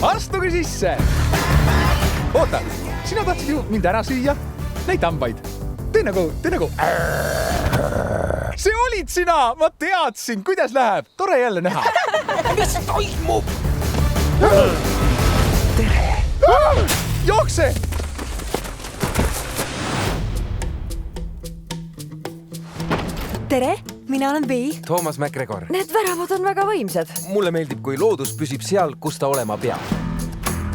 Astuge sisse! Oota, sina tahtsid ju mind ära süüa? Neid hambaid. Tee nagu... See olid sina! Ma teadsin, kuidas läheb. Tore jälle näha. Mis toimub? Tere! Jookse! Tere, mina olen Vii. Toomas McGregor. Need väravad on väga võimsad. Mulle meeldib, kui loodus püsib seal, kus ta olema peab.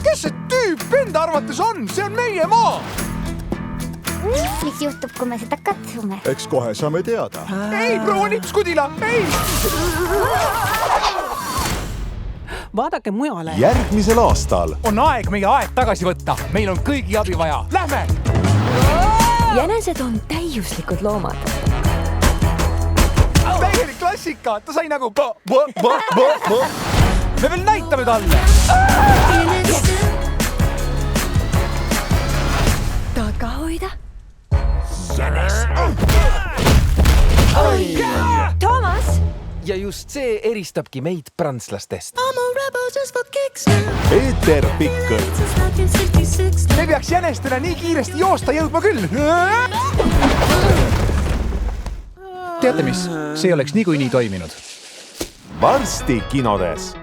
Kes see tüüp enda arvates on? See on meie maa! Mis juhtub, kui me seda katsume? Eks kohe saame teada. Ei, proua Nipskudila! Ei! Vaadake mujale. Järgmisel aastal On aeg meie aeg tagasi võtta. Meil on kõigi abi vaja. Lähme! Jänesed on täiuslikud loomad. Täielik klassika! Ta sai nagu... Me veel näitame talle! Tahad ka hoida? Toomas! Ja just see eristabki meid prantslastest. Peeter Pikker. Me peaks jänestele nii kiiresti joosta jõudma küll. Teate mis? See oleks niikuinii toiminud. Varsti kinodes.